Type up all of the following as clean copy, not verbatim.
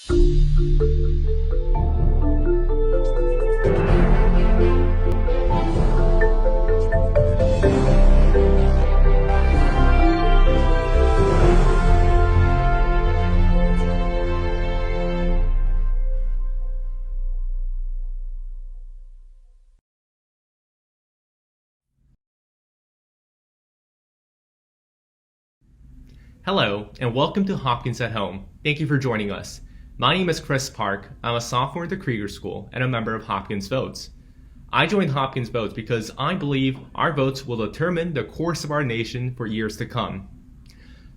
Hello, and welcome to Hopkins at Home. Thank you for joining us. My name is Chris Park. I'm a sophomore at the Krieger School and a member of Hopkins Votes. I joined Hopkins Votes because I believe our votes will determine the course of our nation for years to come.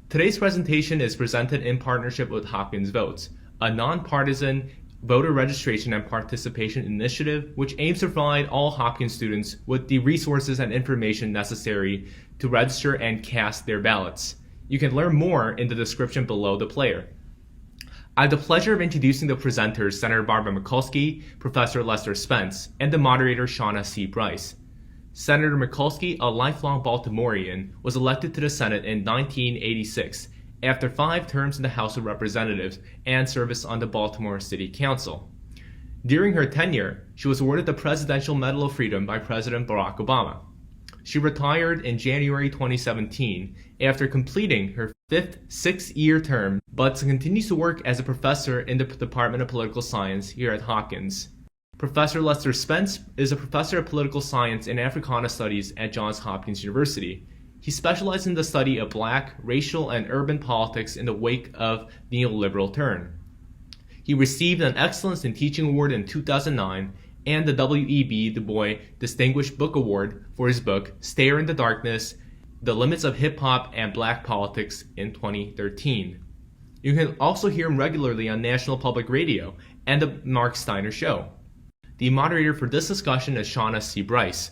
Today's presentation is presented in partnership with Hopkins Votes, a nonpartisan voter registration and participation initiative which aims to provide all Hopkins students with the resources and information necessary to register and cast their ballots. You can learn more in the description below the player. I have the pleasure of introducing the presenters, Senator Barbara Mikulski, Professor Lester Spence, and the moderator, Shauna C. Bryce. Senator Mikulski, a lifelong Baltimorean, was elected to the Senate in 1986 after 5 terms in the House of Representatives and service on the Baltimore City Council. During her tenure, she was awarded the Presidential Medal of Freedom by President Barack Obama. She retired in January 2017 after completing her 5th 6-year term, but continues to work as a professor in the Department of Political Science here at Hopkins. Professor Lester Spence is a professor of political science and Africana studies at Johns Hopkins University. He specialized in the study of Black, racial, and urban politics in the wake of the neoliberal turn. He received an Excellence in Teaching Award in 2009 and the W.E.B. Du Bois Distinguished Book Award for his book Stare in the Darkness, The Limits of Hip-Hop and Black Politics in 2013. You can also hear him regularly on National Public Radio and The Mark Steiner Show. The moderator for this discussion is Shauna C. Bryce.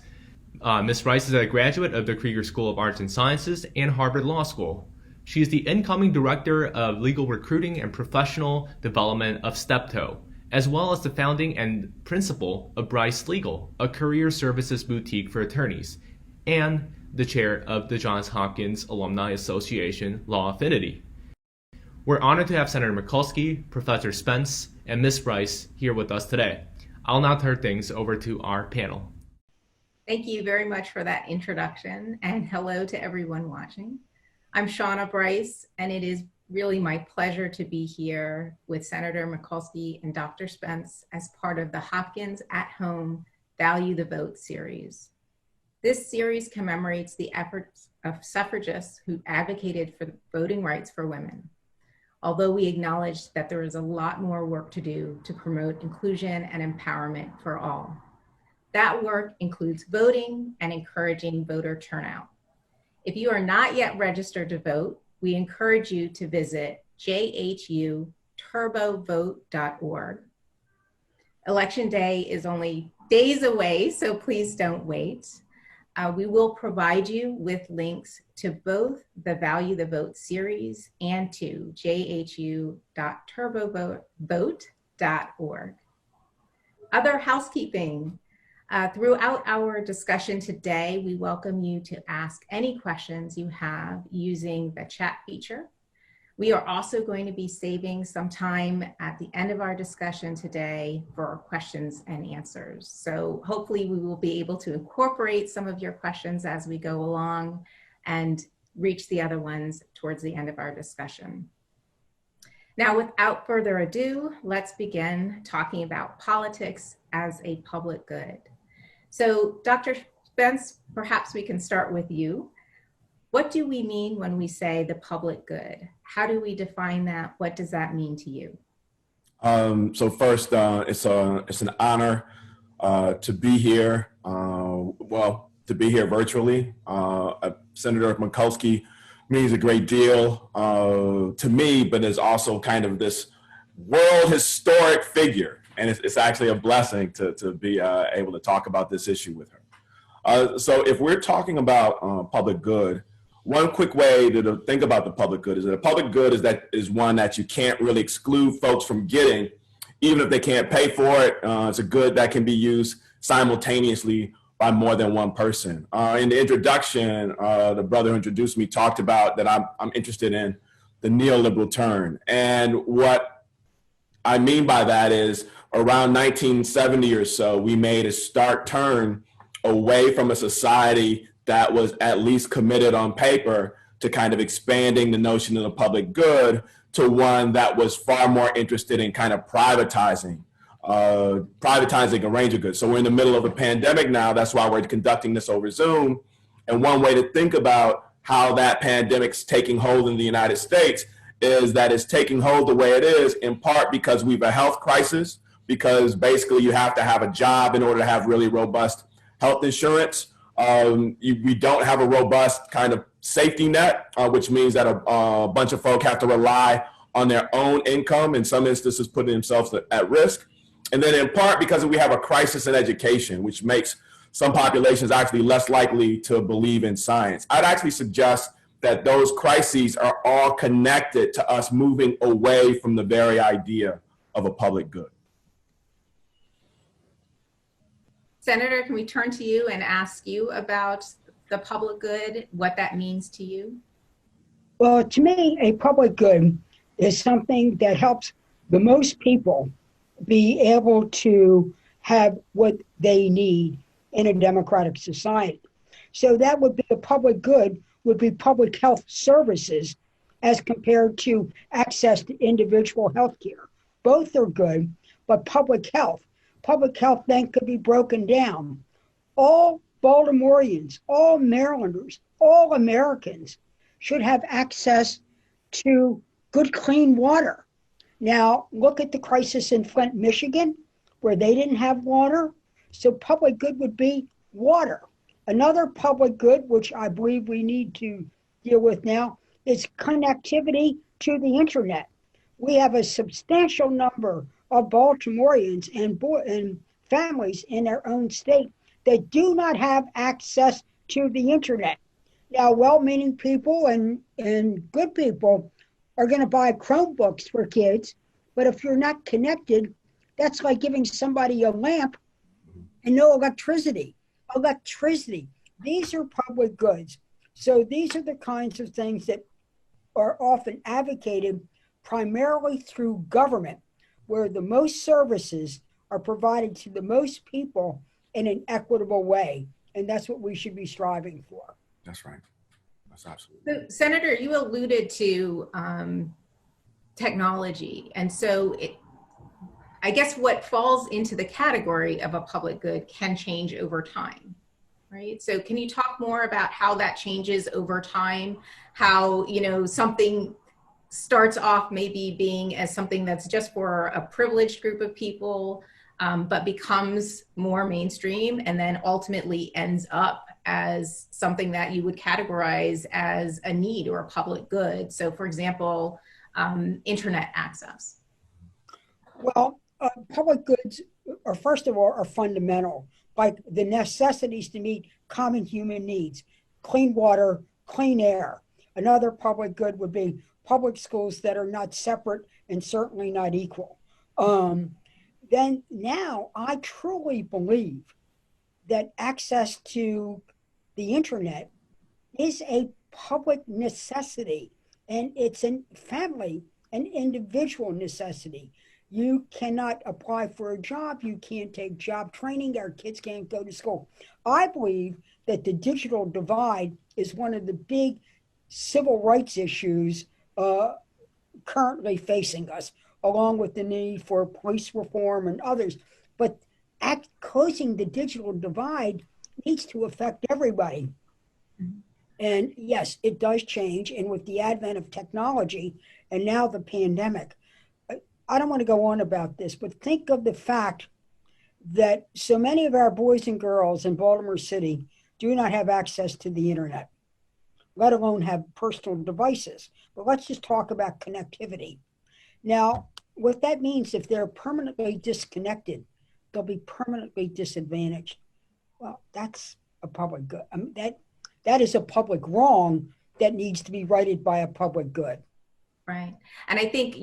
Ms. Bryce is a graduate of the Krieger School of Arts and Sciences and Harvard Law School. She is the incoming Director of Legal Recruiting and Professional Development of Steptoe, as well as the founding and principal of Bryce Legal, a career services boutique for attorneys, and the chair of the Johns Hopkins Alumni Association Law Affinity. We're honored to have Senator Mikulski, Professor Spence, and Ms. Bryce here with us today. I'll now turn things over to our panel. Thank you very much for that introduction, and hello to everyone watching. I'm Shauna Bryce, and it is really my pleasure to be here with Senator Mikulski and Dr. Spence as part of the Hopkins at Home Value the Vote series. This series commemorates the efforts of suffragists who advocated for voting rights for women, although we acknowledge that there is a lot more work to do to promote inclusion and empowerment for all. That work includes voting and encouraging voter turnout. If you are not yet registered to vote, we encourage you to visit jhuturbovote.org. Election day is only days away, so please don't wait. We will provide you with links to both the Value the Vote series and to jhu.turbovote.org. Other housekeeping. Throughout our discussion today, we welcome you to ask any questions you have using the chat feature. We are also going to be saving some time at the end of our discussion today for questions and answers. So hopefully we will be able to incorporate some of your questions as we go along and reach the other ones towards the end of our discussion. Now, without further ado, let's begin talking about politics as a public good. So Dr. Spence, perhaps we can start with you. What do we mean when we say the public good? How do we define that? What does that mean to you? So first, it's an honor to be here. To be here virtually. Senator Mikulski means a great deal to me, but is also kind of this world historic figure. And it's actually a blessing to be able to talk about this issue with her. So if we're talking about public good, one quick way to think about the public good is that a public good is one that you can't really exclude folks from getting, even if they can't pay for it. It's a good that can be used simultaneously by more than one person. In the introduction, the brother who introduced me talked about that I'm interested in the neoliberal turn. And what I mean by that is around 1970 or so, we made a stark turn away from a society that was at least committed on paper to kind of expanding the notion of the public good to one that was far more interested in kind of privatizing a range of goods. So we're in the middle of a pandemic now. That's why we're conducting this over Zoom. And one way to think about how that pandemic's taking hold in the United States is that it's taking hold the way it is, in part because we have a health crisis, because basically you have to have a job in order to have really robust health insurance. We don't have a robust kind of safety net, which means that a bunch of folk have to rely on their own income, in some instances putting themselves at risk. And then in part because we have a crisis in education, which makes some populations actually less likely to believe in science. I'd actually suggest that those crises are all connected to us moving away from the very idea of a public good. Senator, can we turn to you and ask you about the public good, what that means to you? Well, to me, a public good is something that helps the most people be able to have what they need in a democratic society. So that would be the public good, would be public health services as compared to access to individual health care. Both are good, but public health then could be broken down. All Baltimoreans, all Marylanders, all Americans should have access to good, clean water. Now, look at the crisis in Flint, Michigan, where they didn't have water. So public good would be water. Another public good, which I believe we need to deal with now, is connectivity to the internet. We have a substantial number of Baltimoreans and families in our own state that do not have access to the internet. Now, well-meaning people and good people are going to buy Chromebooks for kids, but if you're not connected, that's like giving somebody a lamp and no electricity. These are public goods. So these are the kinds of things that are often advocated primarily through government, where the most services are provided to the most people in an equitable way. And that's what we should be striving for. That's right. That's absolutely. So, Senator, you alluded to technology. And so I guess what falls into the category of a public good can change over time, right? So can you talk more about how that changes over time? How, something starts off maybe being as something that's just for a privileged group of people, but becomes more mainstream and then ultimately ends up as something that you would categorize as a need or a public good. So for example, internet access. Well, public goods are, first of all, are fundamental, like the necessities to meet common human needs: clean water, clean air. Another public good would be public schools that are not separate and certainly not equal. Then now I truly believe that access to the internet is a public necessity, and it's an individual necessity. You cannot apply for a job. You can't take job training. Our kids can't go to school. I believe that the digital divide is one of the big civil rights issues currently facing us, along with the need for police reform and others. But closing the digital divide needs to affect everybody. And yes, it does change. And with the advent of technology and now the pandemic, I don't want to go on about this, but think of the fact that so many of our boys and girls in Baltimore City do not have access to the internet, let alone have personal devices. But let's just talk about connectivity. Now, what that means, if they're permanently disconnected, they'll be permanently disadvantaged. Well, that's a public good. I mean, that is a public wrong that needs to be righted by a public good. Right. And I think,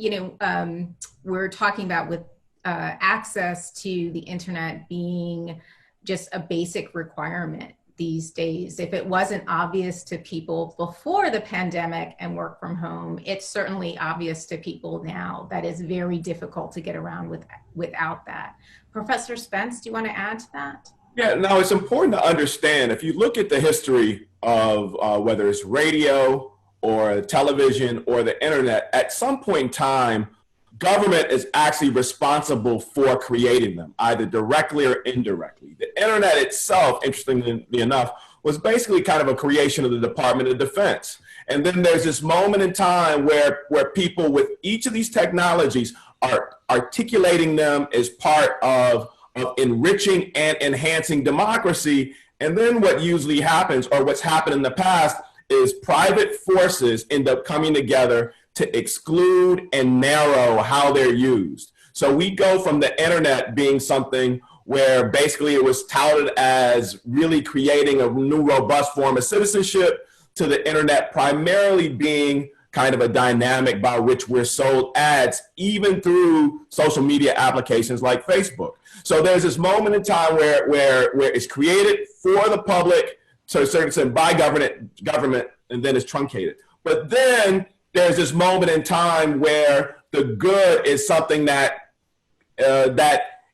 we're talking about with access to the internet being just a basic requirement these days. If it wasn't obvious to people before the pandemic and work from home, it's certainly obvious to people now that it's very difficult to get around without that. Professor Spence, do you want to add to that? Yeah, no, it's important to understand, if you look at the history of whether it's radio or television or the internet, at some point in time, government is actually responsible for creating them, either directly or indirectly. The internet itself, interestingly enough, was basically kind of a creation of the Department of Defense. And then there's this moment in time where people with each of these technologies are articulating them as part of enriching and enhancing democracy. And then what usually happens, or what's happened in the past, is private forces end up coming together to exclude and narrow how they're used. So we go from the internet being something where basically it was touted as really creating a new robust form of citizenship, to the internet primarily being kind of a dynamic by which we're sold ads, even through social media applications like Facebook. So there's this moment in time where it's created for the public, to a certain extent by government, and then it's truncated. But then there's this moment in time where the good is something that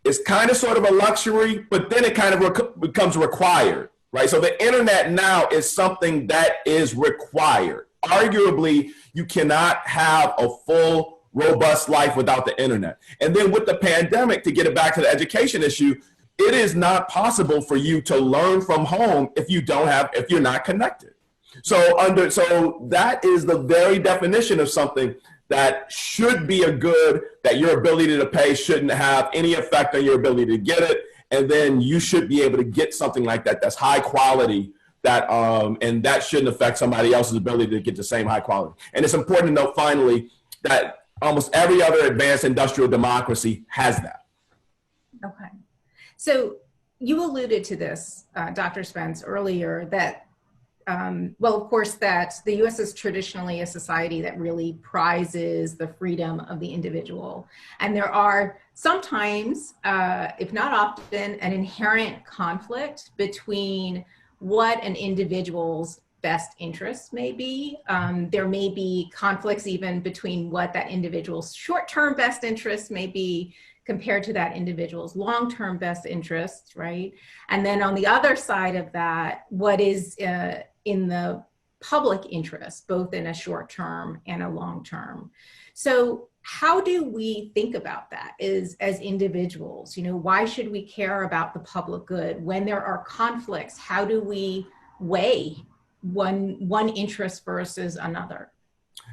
is kind of sort of a luxury, but then it kind of becomes required, right? So the internet now is something that is required. Arguably, you cannot have a full, robust life without the internet. And then with the pandemic, to get it back to the education issue, it is not possible for you to learn from home if you're not connected. So that is the very definition of something that should be a good, that your ability to pay shouldn't have any effect on your ability to get it. And then you should be able to get something like that that's high quality, and that shouldn't affect somebody else's ability to get the same high quality. And it's important to note finally that almost every other advanced industrial democracy has that. Okay. So you alluded to this, Dr. Spence, earlier, that of course, that the U.S. is traditionally a society that really prizes the freedom of the individual. And there are sometimes, if not often, an inherent conflict between what an individual's best interests may be. There may be conflicts even between what that individual's short-term best interests may be compared to that individual's long-term best interests, right? And then on the other side of that, what is in the public interest, both in a short term and a long term. So how do we think about that as individuals? Why should we care about the public good? When there are conflicts, how do we weigh one interest versus another?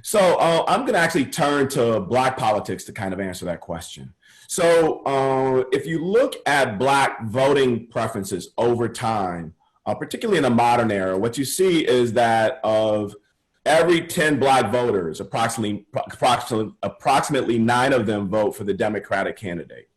So I'm going to actually turn to Black politics to kind of answer that question. So if you look at Black voting preferences over time, particularly in the modern era, what you see is that of every 10 Black voters, approximately 9 of them vote for the Democratic candidate.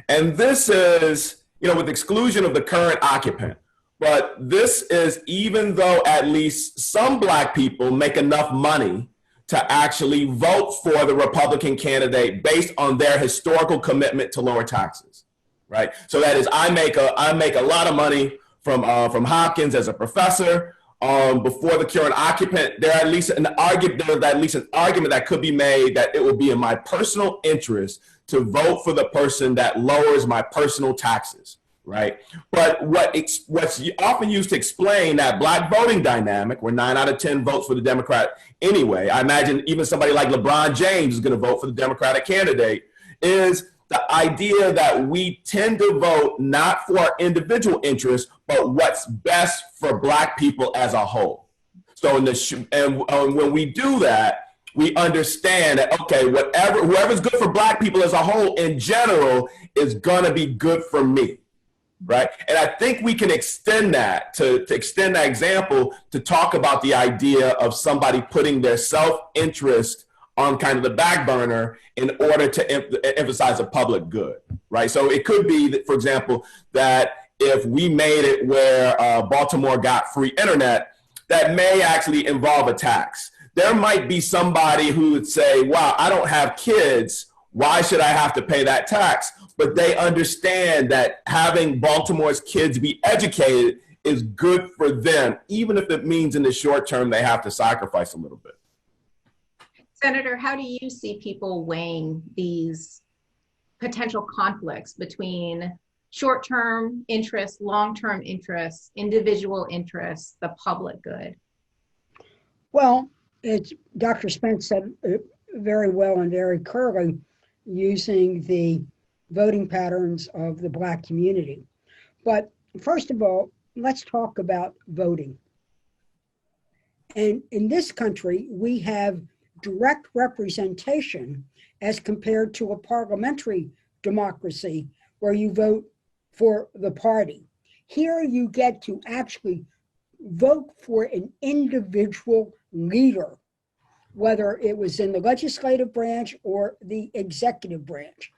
And this is, with exclusion of the current occupant. But this is even though at least some Black people make enough money to actually vote for the Republican candidate based on their historical commitment to lower taxes, right? So that is, I make a lot of money from Hopkins as a professor. Before the current occupant, there's at least an argument that could be made that it would be in my personal interest to vote for the person that lowers my personal taxes, right? But what's often used to explain that Black voting dynamic, where 9 out of 10 votes for the Democrat anyway, I imagine even somebody like LeBron James is going to vote for the Democratic candidate, is the idea that we tend to vote not for our individual interests, but what's best for Black people as a whole. So when we do that, we understand that, okay, whoever's good for Black people as a whole in general is going to be good for me, right? And I think we can extend that to extend that example to talk about the idea of somebody putting their self-interest on kind of the back burner in order to emphasize a public good, right? So it could be that, for example, that if we made it where Baltimore got free internet, that may actually involve a tax. There might be somebody who would say, wow, I don't have kids, why should I have to pay that tax? But they understand that having Baltimore's kids be educated is good for them, even if it means in the short term they have to sacrifice a little bit. Senator, how do you see people weighing these potential conflicts between short-term interests, long-term interests, individual interests, the public good? Well, it's Dr. Spence said it very well and very clearly, using the voting patterns of the Black community. But first of all, let's talk about voting. And in this country, we have direct representation as compared to a parliamentary democracy where you vote for the party. Here you get to actually vote for an individual leader, whether it was in the legislative branch or the executive branch.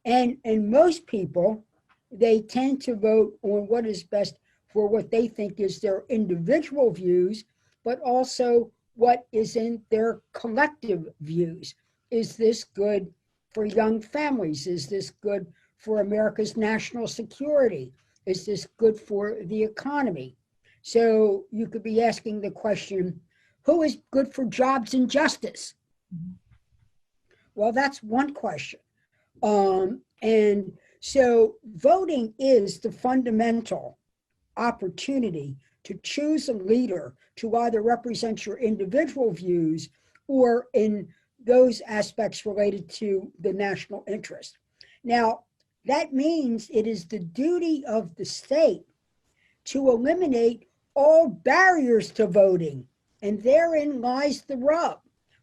And most people, they tend to vote on what is best for what they think is their individual views, but also what is in their collective views. Is this good for young families? Is this good for America's national security? Is this good for the economy? So you could be asking the question, who is good for jobs and justice? Well, that's one question. And so voting is the fundamental opportunity to choose a leader to either represent your individual views or in those aspects related to the national interest. Now, that means it is the duty of the state to eliminate all barriers to voting, and therein lies the rub.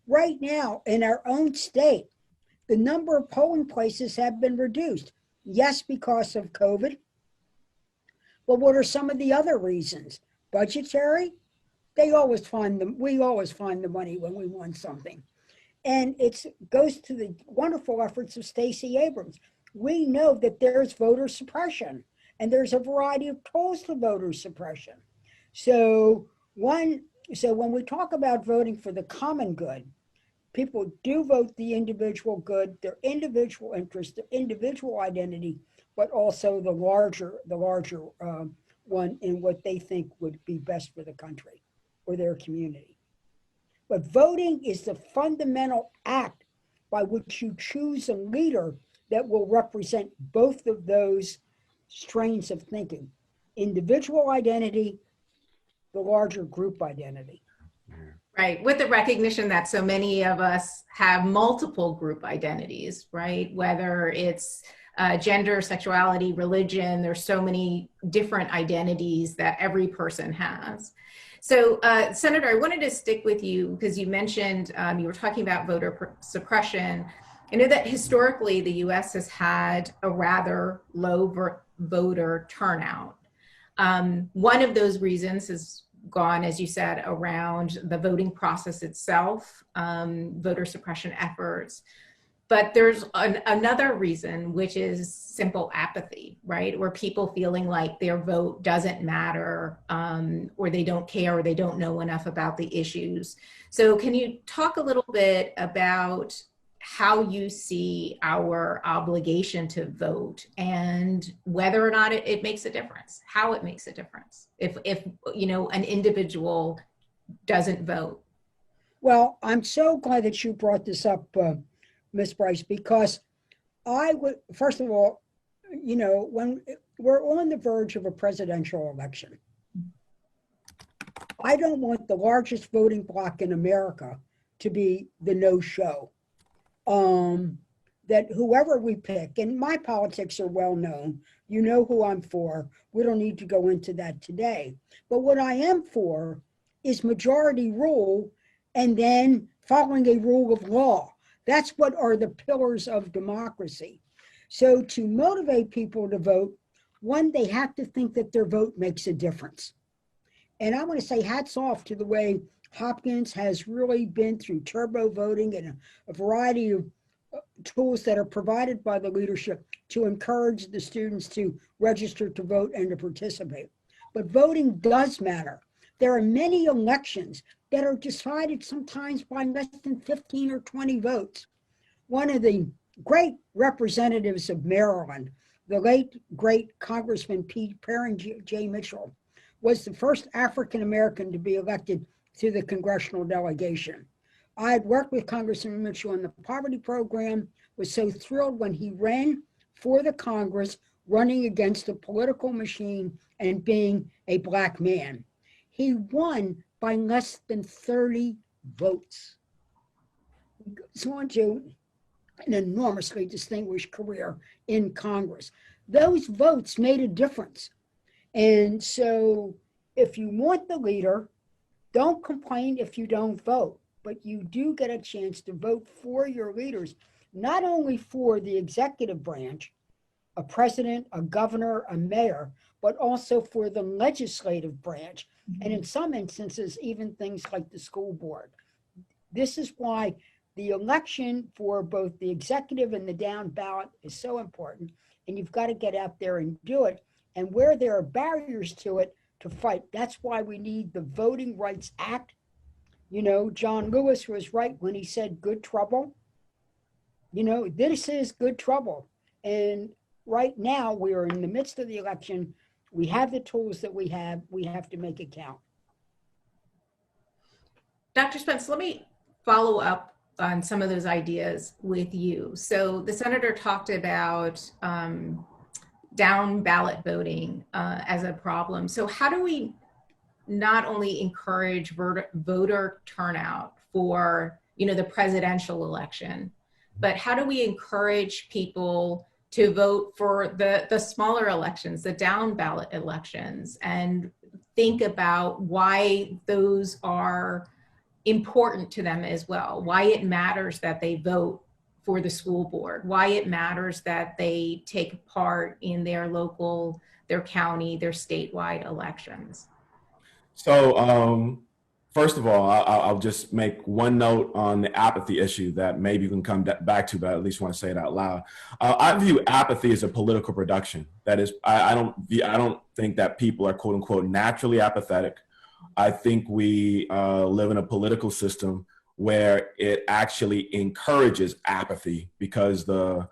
Right now, in our own state, the number of polling places have been reduced. Yes, because of COVID. But what are some of the other reasons? Budgetary? We always find the money when we want something. And it goes to the wonderful efforts of Stacey Abrams. We know that there's voter suppression, and there's a variety of tools to voter suppression. So when we talk about voting for the common good, people do vote the individual good, their individual interest, their individual identity, but also the larger one in what they think would be best for the country or their community. But voting is the fundamental act by which you choose a leader that will represent both of those strains of thinking: individual identity, the larger group identity. Right, with the recognition that so many of us have multiple group identities, right? Whether it's gender, sexuality, religion, there's so many different identities that every person has. So, Senator, I wanted to stick with you because you mentioned, you were talking about voter suppression. I know that historically the US has had a rather low voter turnout. One of those reasons has gone, as you said, around the voting process itself, voter suppression efforts. But there's another reason, which is simple apathy, right? Where people feeling like their vote doesn't matter, or they don't care, or they don't know enough about the issues. So can you talk a little bit about how you see our obligation to vote and whether or not it makes a difference, how it makes a difference if you know, an individual doesn't vote? Well, I'm so glad that you brought this up, Ms. Bryce, because I would, first of all, you know, when we're on the verge of a presidential election, I don't want the largest voting bloc in America to be the no-show. That whoever we pick, and my politics are well known, you know who I'm for, we don't need to go into that today. But what I am for is majority rule and then following a rule of law. That's what are the pillars of democracy. So to motivate people to vote, one, they have to think that their vote makes a difference. And I want to say hats off to the way Hopkins has really been through turbo voting and a variety of tools that are provided by the leadership to encourage the students to register to vote and to participate. But voting does matter. There are many elections that are decided sometimes by less than 15 or 20 votes. One of the great representatives of Maryland, the late, great Congressman Pete Perrin J. Mitchell, was the first African American to be elected to the congressional delegation. I had worked with Congressman Mitchell on the poverty program, was so thrilled when he ran for the Congress, running against the political machine and being a Black man. He won by less than 30 votes. He goes on to an enormously distinguished career in Congress. Those votes made a difference. And so if you want the leader, don't complain if you don't vote, but you do get a chance to vote for your leaders, not only for the executive branch, a president, a governor, a mayor, but also for the legislative branch. And in some instances, even things like the school board. This is why the election for both the executive and the down ballot is so important. And you've got to get out there and do it. And where there are barriers to it, to fight. That's why we need the Voting Rights Act. You know, John Lewis was right when he said good trouble. You know, this is good trouble. And right now, we are in the midst of the election. We have the tools that we have to make it count. Dr. Spence, let me follow up on some of those ideas with you. So the senator talked about down ballot voting as a problem. So how do we not only encourage voter turnout for, you know, the presidential election, but how do we encourage people to vote for the smaller elections, the down ballot elections, and think about why those are important to them as well, why it matters that they vote for the school board, why it matters that they take part in their local, their county, their statewide elections? So, first of all, I'll just make one note on the apathy issue that maybe you can come back to, but I at least want to say it out loud. I view apathy as a political production. That is, I don't think that people are quote unquote naturally apathetic. I think we live in a political system where it actually encourages apathy because the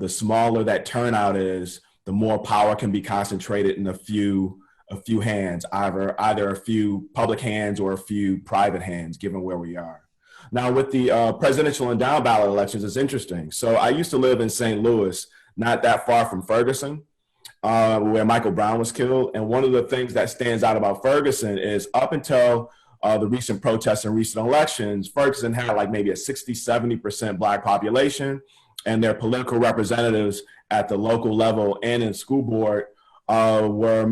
smaller that turnout is, the more power can be concentrated in a few hands, either a few public hands or a few private hands, given where we are. Now, with the presidential and down ballot elections, it's interesting. So I used to live in St. Louis, not that far from Ferguson, where Michael Brown was killed. And one of the things that stands out about Ferguson is up until the recent protests and recent elections, Ferguson had like maybe a 60-70% Black population, and their political representatives at the local level and in school board were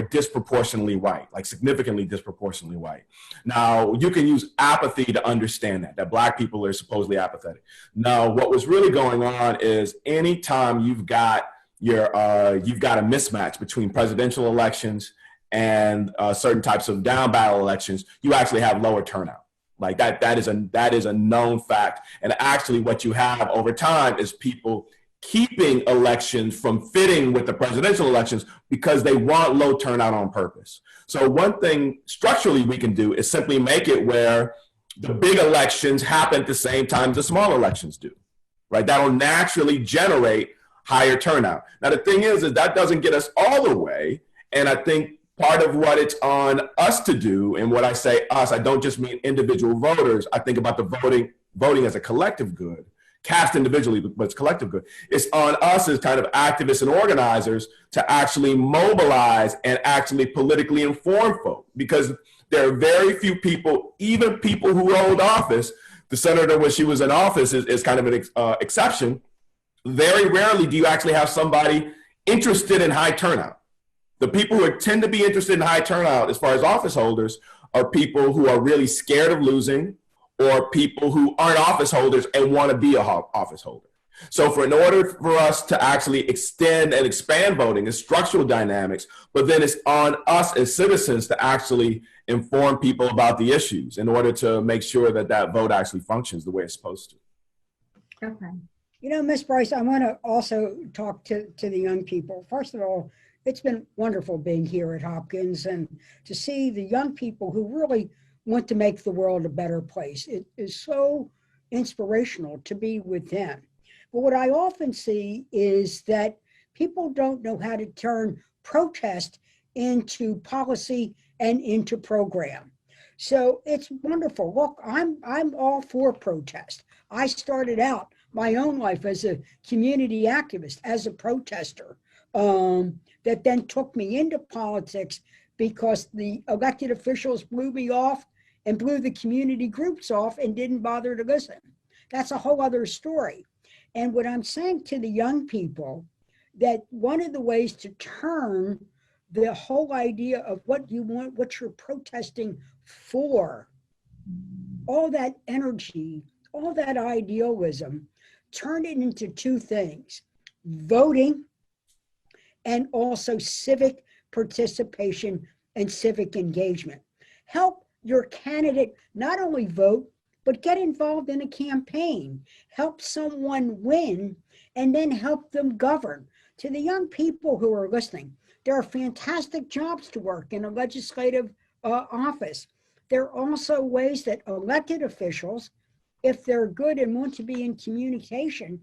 disproportionately white, like significantly disproportionately white. Now, you can use apathy to understand that Black people are supposedly apathetic. Now, what was really going on is anytime you've got a mismatch between presidential elections and certain types of down ballot elections, you actually have lower turnout. Like that is a known fact. And actually what you have over time is people keeping elections from fitting with the presidential elections because they want low turnout on purpose. So one thing structurally we can do is simply make it where the big elections happen at the same time the small elections do, right? That'll naturally generate higher turnout. Now, the thing is that doesn't get us all the way. And I think part of what it's on us to do, and what I say us, I don't just mean individual voters. I think about the voting as a collective good. Cast individually, but it's collective good. It's on us as kind of activists and organizers to actually mobilize and actually politically inform folk, because there are very few people, even people who hold office. The senator, when she was in office, is kind of an exception. Very rarely do you actually have somebody interested in high turnout. The people who tend to be interested in high turnout as far as office holders are people who are really scared of losing, or people who aren't office holders and want to be a office holder. So in order for us to actually extend and expand voting, it's structural dynamics, but then it's on us as citizens to actually inform people about the issues in order to make sure that vote actually functions the way it's supposed to. Okay. You know, Ms. Bryce, I want to also talk to the young people. First of all, it's been wonderful being here at Hopkins and to see the young people who really want to make the world a better place. It is so inspirational to be with them. But what I often see is that people don't know how to turn protest into policy and into program. So it's wonderful. Look, I'm all for protest. I started out my own life as a community activist, as a protester, that then took me into politics because the elected officials blew me off and blew the community groups off and didn't bother to listen. That's a whole other story. And what I'm saying to the young people, that one of the ways to turn the whole idea of what you want, what you're protesting for, all that energy, all that idealism, turn it into two things: voting and also civic participation and civic engagement. Help your candidate not only vote, but get involved in a campaign. Help someone win and then help them govern. To the young people who are listening, there are fantastic jobs to work in a legislative office. There are also ways that elected officials, if they're good and want to be in communication,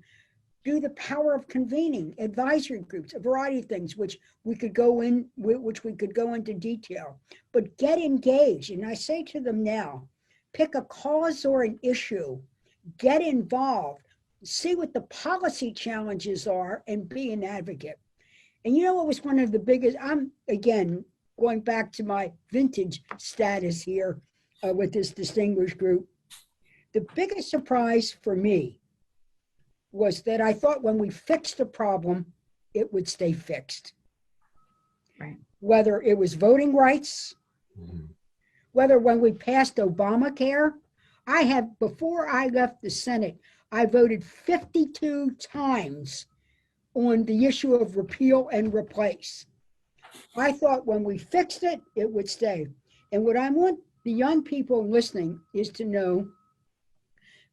do the power of convening advisory groups, a variety of things, which we could go into detail. But get engaged. And I say to them now, pick a cause or an issue, get involved, see what the policy challenges are, and be an advocate. And you know what was one of the biggest, I'm, again, going back to my vintage status here with this distinguished group, the biggest surprise for me was that I thought when we fixed the problem, it would stay fixed. Right. Whether it was voting rights, whether when we passed Obamacare, before I left the Senate, I voted 52 times on the issue of repeal and replace. I thought when we fixed it, it would stay. And what I want the young people listening is to know,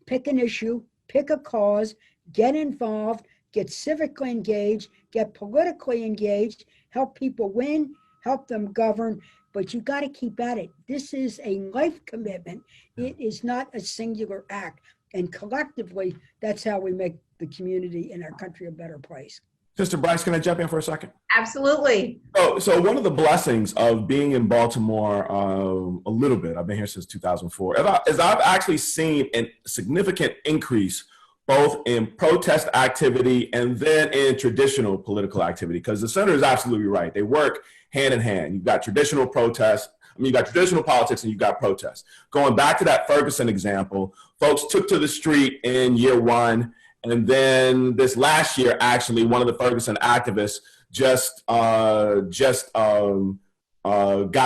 pick an issue, pick a cause, get involved, get civically engaged, get politically engaged, help people win, help them govern, but you got to keep at it. This is a life commitment. It is not a singular act. And collectively, that's how we make the community and our country a better place. Sister Bryce, can I jump in for a second? Absolutely. So one of the blessings of being in Baltimore a little bit, I've been here since 2004, is I've actually seen a significant increase both in protest activity and then in traditional political activity, because the senator is absolutely right. They work hand in hand. You've got traditional protests, you've got traditional politics, and you've got protests. Going back to that Ferguson example, folks took to the street in year one, and then this last year, actually, one of the Ferguson activists just got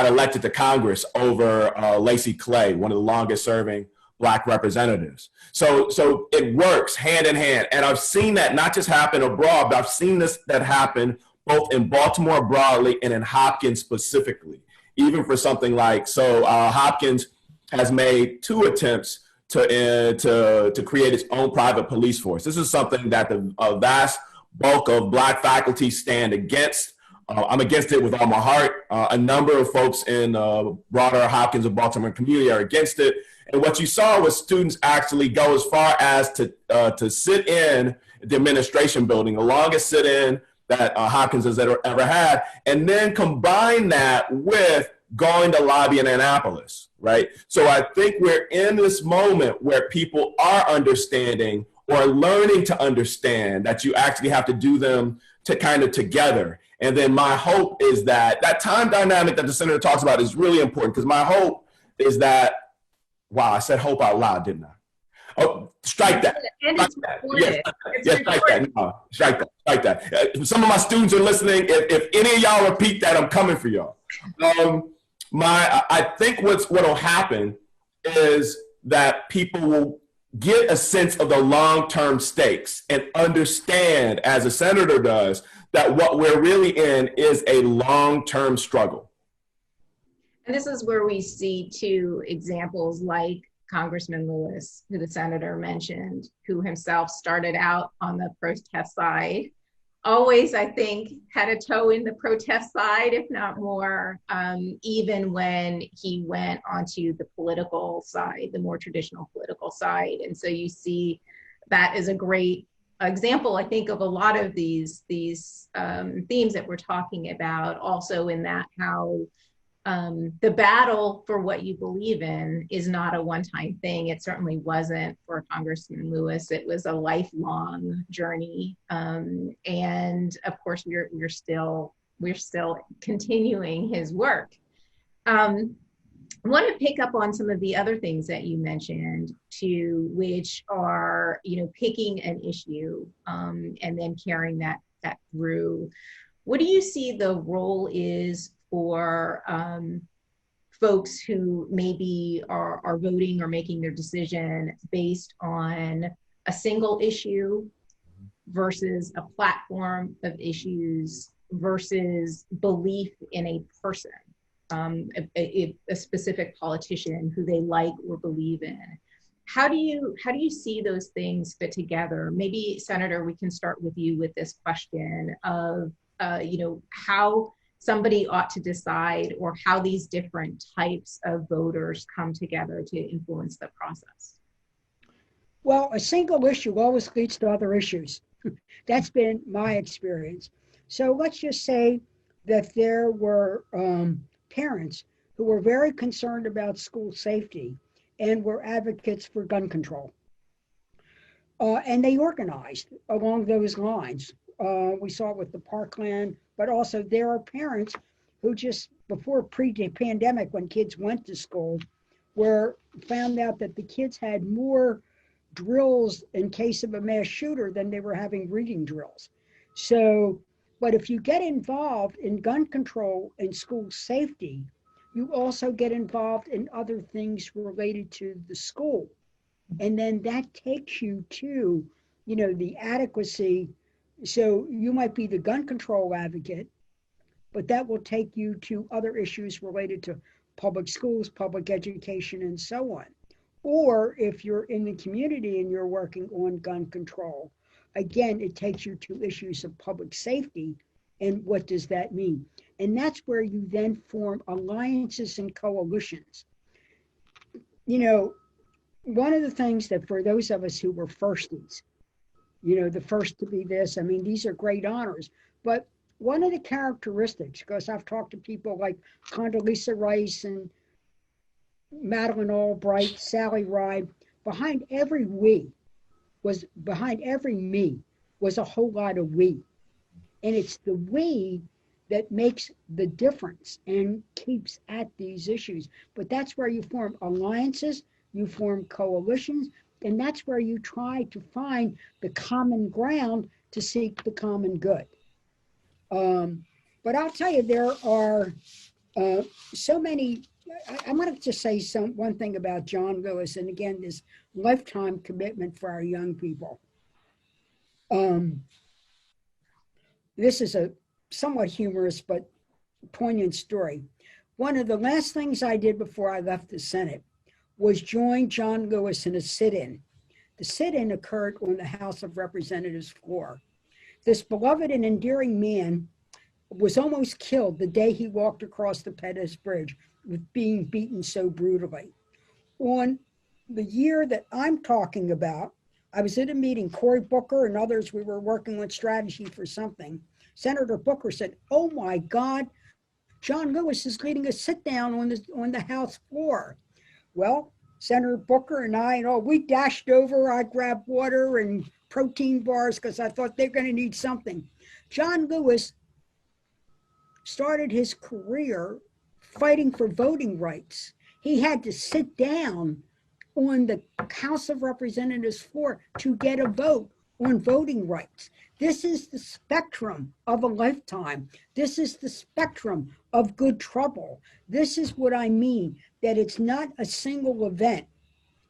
elected to Congress over Lacy Clay, one of the longest serving Black representatives. So it works hand in hand. And I've seen that not just happen abroad, but I've seen that happen both in Baltimore broadly and in Hopkins specifically. Even for something like, Hopkins has made 2 attempts to create its own private police force. This is something that the vast bulk of Black faculty stand against. I'm against it with all my heart. A number of folks in broader Hopkins and Baltimore community are against it. And what you saw was students actually go as far as to sit in the administration building, the longest sit-in that Hopkins has ever had, and then combine that with going to lobby in Annapolis, right? So I think we're in this moment where people are understanding or learning to understand that you actually have to do them to kind of together. And then my hope is that time dynamic that the senator talks about is really important, because my hope is that, wow, I said hope out loud, didn't I? Oh, strike that. Strike that. Yes, strike that. No, strike that. Some of my students are listening. If any of y'all repeat that, I'm coming for y'all. I think what'll happen is that people will get a sense of the long-term stakes and understand, as a senator does, that what we're really in is a long-term struggle. And this is where we see 2 examples like Congressman Lewis, who the senator mentioned, who himself started out on the protest side, always, I think, had a toe in the protest side, if not more, even when he went onto the political side, the more traditional political side. And so you see that is a great example, I think, of a lot of these themes that we're talking about, also in that how the battle for what you believe in is not a one-time thing. It certainly wasn't for Congressman Lewis. It was a lifelong journey, and of course, we're still continuing his work. I want to pick up on some of the other things that you mentioned too, which are, picking an issue and then carrying that through. What do you see the role is for folks who maybe are voting or making their decision based on a single issue versus a platform of issues versus belief in a person? A specific politician who they like or believe in. How do you see those things fit together? Maybe, Senator, we can start with you with this question of how somebody ought to decide, or how these different types of voters come together to influence the process. Well, a single issue always leads to other issues. That's been my experience. So let's just say that there were parents who were very concerned about school safety and were advocates for gun control. And they organized along those lines. We saw it with the Parkland, but also there are parents who just before pre-pandemic, when kids went to school, found out that the kids had more drills in case of a mass shooter than they were having reading drills. So, but if you get involved in gun control and school safety, you also get involved in other things related to the school. And then that takes you to, the adequacy. So you might be the gun control advocate, but that will take you to other issues related to public schools, public education, and so on. Or if you're in the community and you're working on gun control, again, it takes you to issues of public safety and what does that mean? And that's where you then form alliances and coalitions. One of the things that for those of us who were firsties, the first to be this, these are great honors, but one of the characteristics, because I've talked to people like Condoleezza Rice and Madeleine Albright, Sally Ride, behind every me was a whole lot of we. And it's the we that makes the difference and keeps at these issues. But that's where you form alliances, you form coalitions, and that's where you try to find the common ground to seek the common good. But I'll tell you, there are so many. I'm going to just say one thing about John Lewis, and again, this lifetime commitment for our young people. This is a somewhat humorous but poignant story. One of the last things I did before I left the Senate was join John Lewis in a sit-in. The sit-in occurred on the House of Representatives floor. This beloved and endearing man was almost killed the day he walked across the Pettus Bridge with being beaten so brutally. On the year that I'm talking about, I was at a meeting, Cory Booker and others, we were working on strategy for something. Senator Booker said, "Oh my God, John Lewis is leading a sit down on the House floor." Well, Senator Booker and I, we dashed over. I grabbed water and protein bars because I thought they're going to need something. John Lewis started his career fighting for voting rights. He had to sit down on the House of Representatives floor to get a vote on voting rights. This is the spectrum of a lifetime. This is the spectrum of good trouble. This is what I mean, that it's not a single event.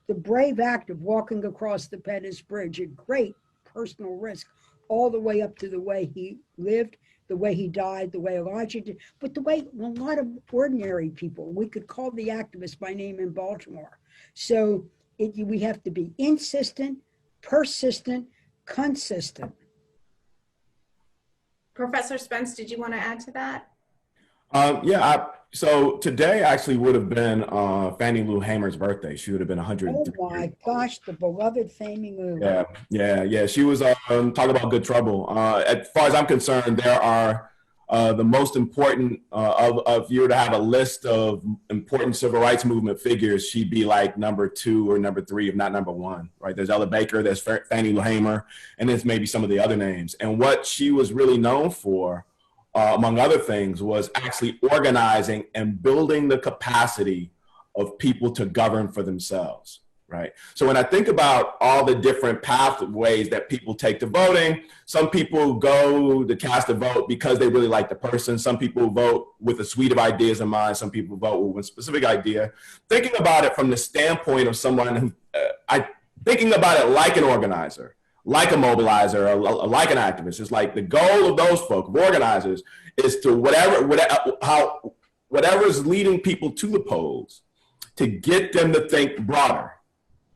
The brave act of walking across the Pettus Bridge at great personal risk, all the way up to the way he lived, the way he died, the way Elijah did, but the way a lot of ordinary people, we could call the activists by name in Baltimore. So we have to be insistent, persistent, consistent. Professor Spence, did you want to add to that? So today actually would have been Fannie Lou Hamer's birthday. She would have been Oh 103. my gosh, the beloved Fannie Lou. Yeah. She was talk about good trouble. As far as I'm concerned, there are the most important of you were to have a list of important civil rights movement figures, she'd be like number 2 or number 3, if not number 1. Right? There's Ella Baker, there's Fannie Lou Hamer, and there's maybe some of the other names. And what she was really known for, among other things, was actually organizing and building the capacity of people to govern for themselves, right? So when I think about all the different pathways that people take to voting, some people go to cast a vote because they really like the person. Some people vote with a suite of ideas in mind. Some people vote with one specific idea. Thinking about it from the standpoint of someone who, thinking about it like an organizer, like a mobilizer, or like an activist. It's like the goal of those folk, of organizers, is to whatever's leading people to the polls, to get them to think broader,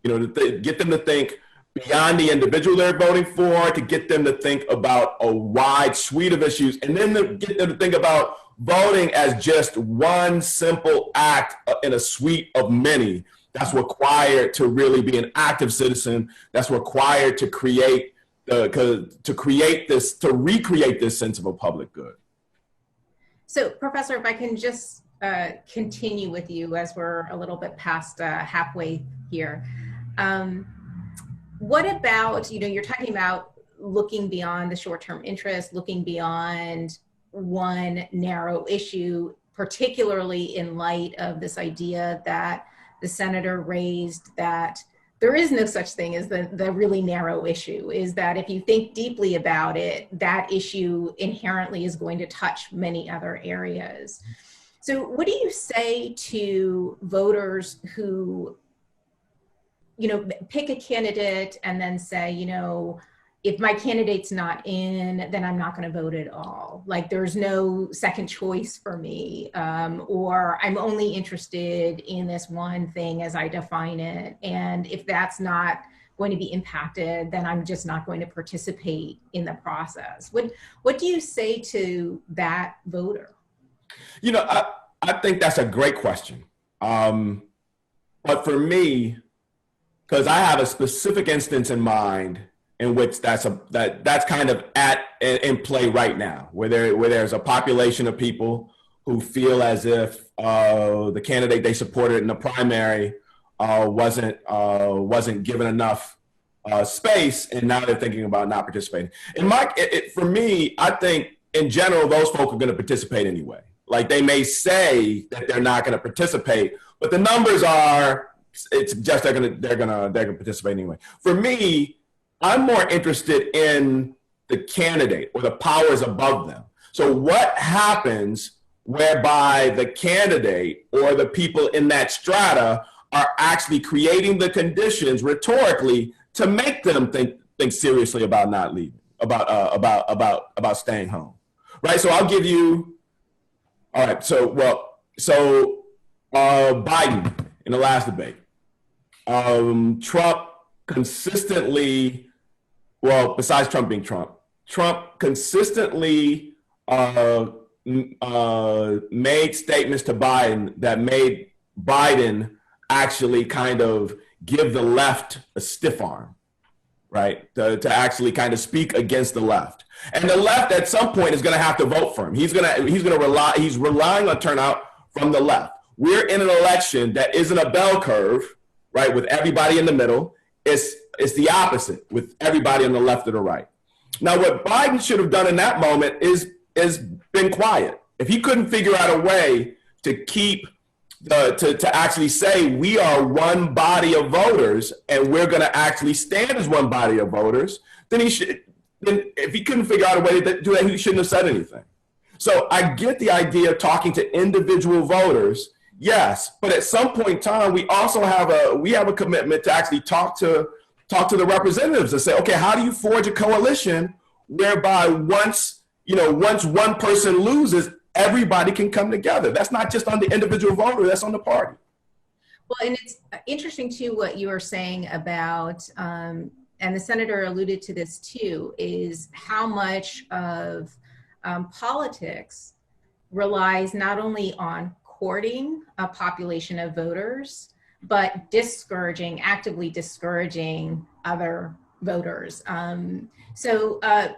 to get them to think beyond the individual they're voting for, to get them to think about a wide suite of issues, and then to get them to think about voting as just one simple act in a suite of many that's required to really be an active citizen, that's required to recreate this sense of a public good. So, Professor, if I can just continue with you as we're a little bit past halfway here. What about, you're talking about looking beyond the short-term interest, looking beyond one narrow issue, particularly in light of this idea that the senator raised, that there is no such thing as the really narrow issue, is that if you think deeply about it, that issue inherently is going to touch many other areas. So what do you say to voters who, pick a candidate and then say, if my candidate's not in, then I'm not going to vote at all. Like there's no second choice for me, or I'm only interested in this one thing as I define it. And if that's not going to be impacted, then I'm just not going to participate in the process. What do you say to that voter? I think that's a great question. But for me, because I have a specific instance in mind in which that's kind of in play right now, where there's a population of people who feel as if the candidate they supported in the primary wasn't given enough space, and now they're thinking about not participating. And for me, I think in general those folk are going to participate anyway. Like they may say that they're not going to participate, but the numbers are. It's just they're gonna participate anyway. For me, I'm more interested in the candidate or the powers above them. So what happens whereby the candidate or the people in that strata are actually creating the conditions rhetorically to make them think seriously about not leaving, about staying home, right? So I'll give you. All right. So Biden in the last debate. Trump consistently, besides Trump being Trump consistently made statements to Biden that made Biden actually kind of give the left a stiff arm, right? To actually kind of speak against the left. And the left at some point is going to have to vote for him. He's relying on turnout from the left. We're in an election that isn't a bell curve, right, with everybody in the middle. It's the opposite, with everybody on the left or the right. Now, what Biden should have done in that moment is been quiet. If he couldn't figure out a way to keep to actually say we are one body of voters and we're going to actually stand as one body of voters, then if he couldn't figure out a way to do that, he shouldn't have said anything. So I get the idea of talking to individual voters. Yes, but at some point in time, we also have a commitment to actually talk to the representatives and say, okay, how do you forge a coalition whereby once one person loses, everybody can come together? That's not just on the individual voter, that's on the party. Well, and it's interesting too what you were saying about, and the senator alluded to this too, is how much of politics relies not only on courting a population of voters, but actively discouraging other voters.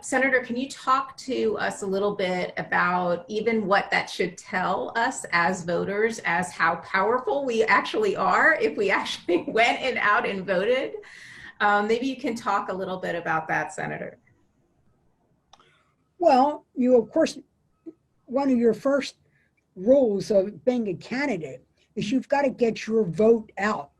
Senator, can you talk to us a little bit about even what that should tell us as voters, as how powerful we actually are if we actually went out and voted? Maybe you can talk a little bit about that, Senator. Well, of course, one of your first rules of being a candidate is you've got to get your vote out.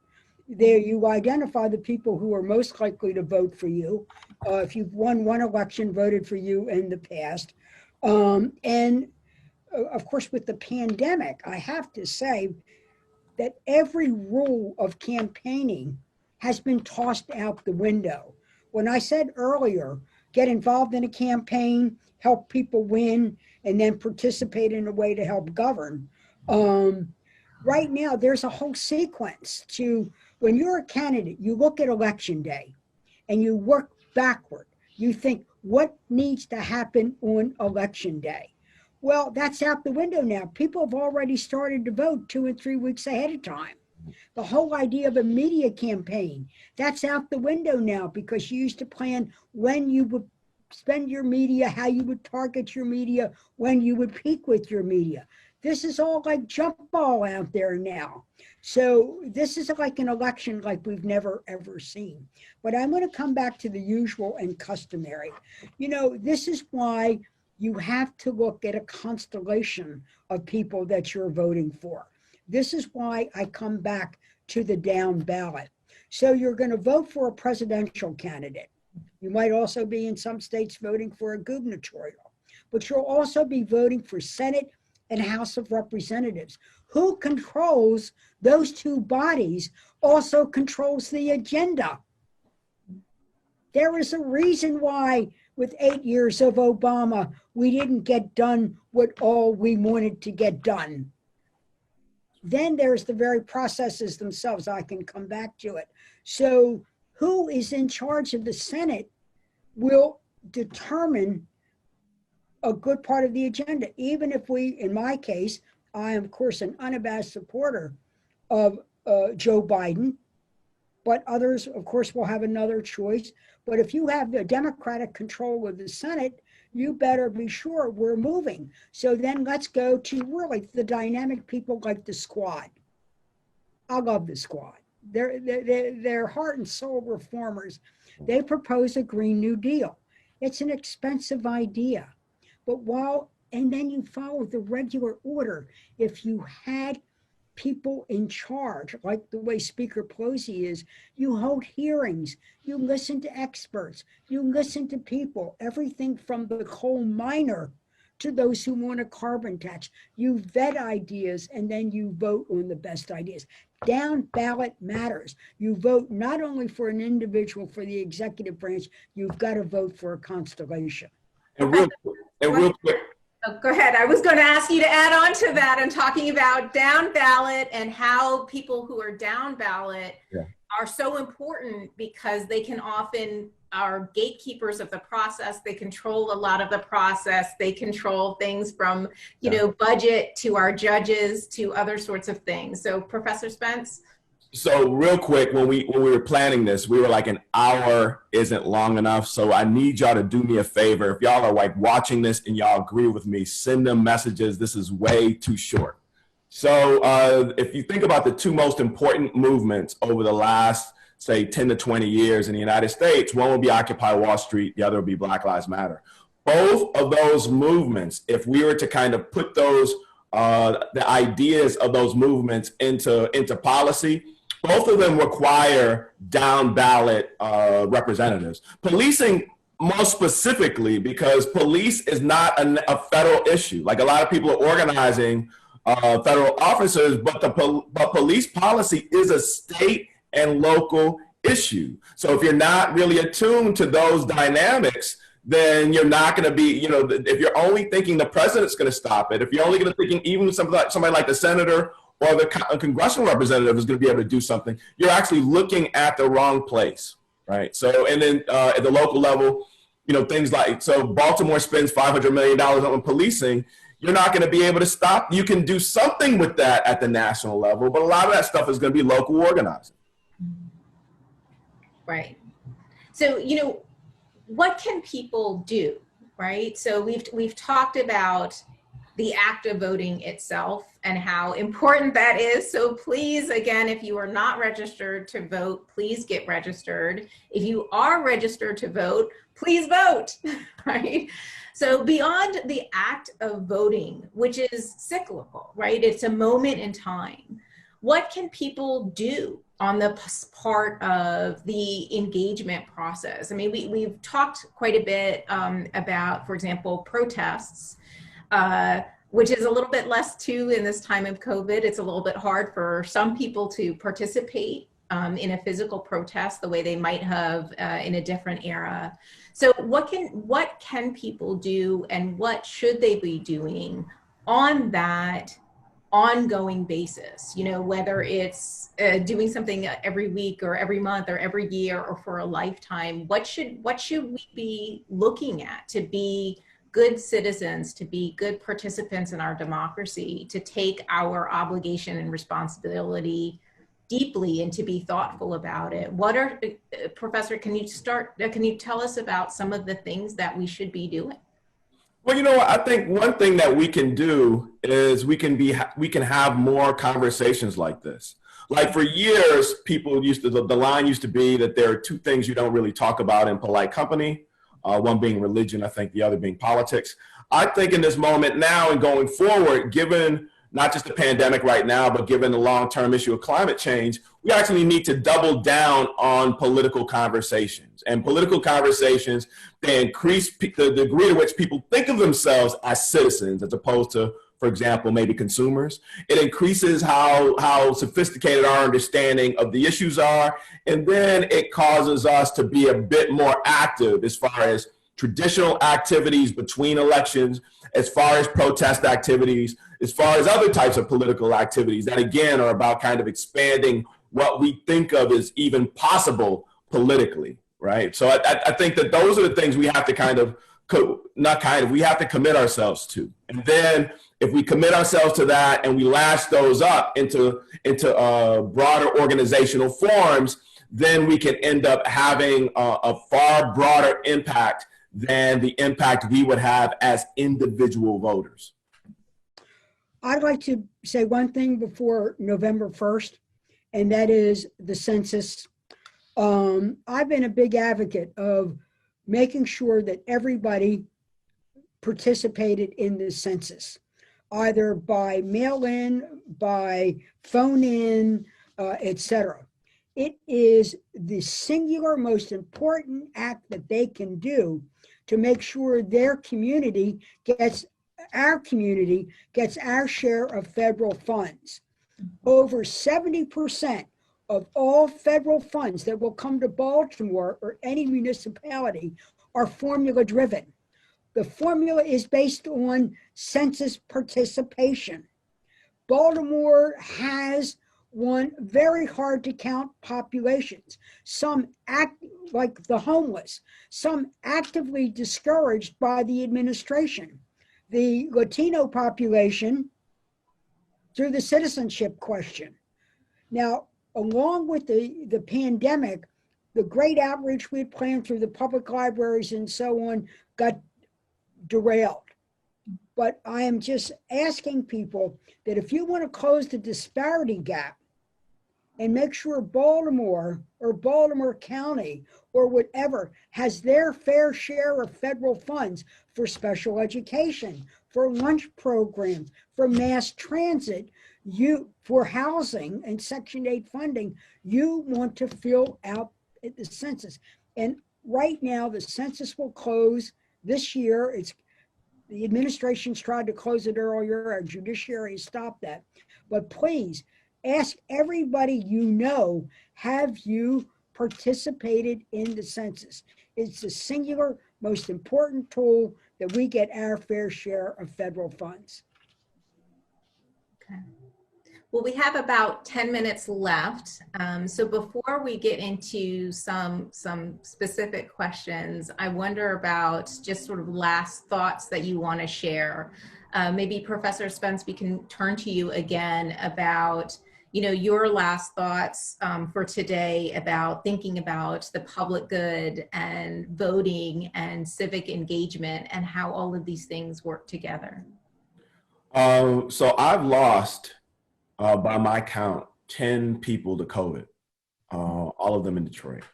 There, you identify the people who are most likely to vote for you. If you've won one election, voted for you in the past. And of course, with the pandemic, I have to say that every rule of campaigning has been tossed out the window. When I said earlier, get involved in a campaign, help people win, and then participate in a way to help govern. Right now, there's a whole sequence to, when you're a candidate, you look at election day and you work backward. You think, what needs to happen on election day? Well, that's out the window now. People have already started to vote 2 and 3 weeks ahead of time. The whole idea of a media campaign, that's out the window now, because you used to plan when you would spend your media, how you would target your media, when you would peak with your media. This is all like jump ball out there now. So this is like an election like we've never, ever seen. But I'm going to come back to the usual and customary. This is why you have to look at a constellation of people that you're voting for. This is why I come back to the down ballot. So you're going to vote for a presidential candidate. You might also be in some states voting for a gubernatorial, but you'll also be voting for Senate and House of Representatives. Who controls those two bodies also controls the agenda. There is a reason why with 8 years of Obama, we didn't get done what all we wanted to get done. Then there's the very processes themselves. I can come back to it. So who is in charge of the Senate will determine a good part of the agenda. Even if we, in my case, I am of course an unabashed supporter of Joe Biden, but others of course will have another choice. But if you have the Democratic control of the Senate, you better be sure we're moving. So then let's go to really the dynamic people like the Squad. I love the Squad. They're heart and soul reformers. They propose a Green New Deal. It's an expensive idea. But and then you follow the regular order. If you had people in charge, like the way Speaker Pelosi is, you hold hearings, you listen to experts, you listen to people, everything from the coal miner to those who want a carbon tax. You vet ideas and then you vote on the best ideas. Down ballot matters. You vote not only for an individual, for the executive branch, you've got to vote for a constellation. And real quick. Oh, go ahead. I was going to ask you to add on to that and talking about down ballot and how people who are down ballot are so important because they can often are gatekeepers of the process. They control a lot of the process. They control things from, budget to our judges to other sorts of things. So Professor Spence? So real quick, when we were planning this, we were like an hour isn't long enough. So I need y'all to do me a favor. If y'all are like watching this and y'all agree with me, send them messages. This is way too short. So if you think about the two most important movements over the last, say, 10 to 20 years in the United States, one will be Occupy Wall Street, the other will be Black Lives Matter. Both of those movements, if we were to kind of put those, the ideas of those movements into policy, both of them require down ballot representatives. Policing, most specifically, because police is not a federal issue. Like a lot of people are organizing federal officers, but police policy is a state and local issue. So if you're not really attuned to those dynamics, then you're not going to be, if you're only thinking the president's going to stop it, if you're only going to thinking even somebody like the senator or the congressional representative is going to be able to do something, you're actually looking at the wrong place, right? So, and then at the local level, things like, so Baltimore spends $500 million on policing. You're not going to be able to stop. You can do something with that at the national level, but a lot of that stuff is going to be local organizing. Right. So, what can people do, right? So we've talked about the act of voting itself and how important that is. So please, again, if you are not registered to vote, please get registered. If you are registered to vote, please vote, right? So beyond the act of voting, which is cyclical, right? It's a moment in time. What can people do on the part of the engagement process? I mean, we've talked quite a bit about, for example, protests, which is a little bit less too in this time of COVID. It's a little bit hard for some people to participate in a physical protest the way they might have in a different era. So what can people do, and what should they be doing on that ongoing basis? Whether it's doing something every week or every month or every year or for a lifetime, what should we be looking at to be good citizens, to be good participants in our democracy, to take our obligation and responsibility deeply and to be thoughtful about it? Professor, can you tell us about some of the things that we should be doing? Well, I think one thing that we can do is we can have more conversations like this. Like for years, the line used to be that there are two things you don't really talk about in polite company. One being religion, I think the other being politics. I think in this moment now and going forward, given not just the pandemic right now, but given the long-term issue of climate change, we actually need to double down on political conversations. And political conversations, they increase the degree to which people think of themselves as citizens as opposed to, for example, maybe consumers. It increases how sophisticated our understanding of the issues are. And then it causes us to be a bit more active as far as traditional activities between elections, as far as protest activities, as far as other types of political activities that, again, are about kind of expanding what we think of as even possible politically, right? So I think that those are the things we have to we have to commit ourselves to. And then if we commit ourselves to that and we lash those up into broader organizational forms, then we can end up having a far broader impact than the impact we would have as individual voters. I'd like to say one thing before November 1st, and that is the census. I've been a big advocate of making sure that everybody participated in the census, either by mail-in, by phone-in, etc. It is the singular most important act that they can do to make sure their community gets our share of federal funds. Over 70% of all federal funds that will come to Baltimore or any municipality are formula driven. The formula is based on census participation. Baltimore has one very hard to count populations, some like the homeless, some actively discouraged by the administration. The Latino population through the citizenship question. Now, along with the pandemic, the great outreach we had planned through the public libraries and so on got derailed. But I am just asking people that if you want to close the disparity gap and make sure Baltimore or Baltimore County or whatever has their fair share of federal funds for special education, for lunch programs, for mass transit, for housing and Section 8 funding, you want to fill out the census. And right now, the census will close this year. The administration's tried to close it earlier. Our judiciary has stopped that. But please ask everybody have you participated in the census? It's the singular most important tool that we get our fair share of federal funds. Okay. Well, we have about 10 minutes left. So before we get into some specific questions, I wonder about just sort of last thoughts that you want to share. Maybe Professor Spence, we can turn to you again about, your last thoughts for today about thinking about the public good and voting and civic engagement and how all of these things work together. So I've lost, by my count, 10 people to COVID, all of them in Detroit.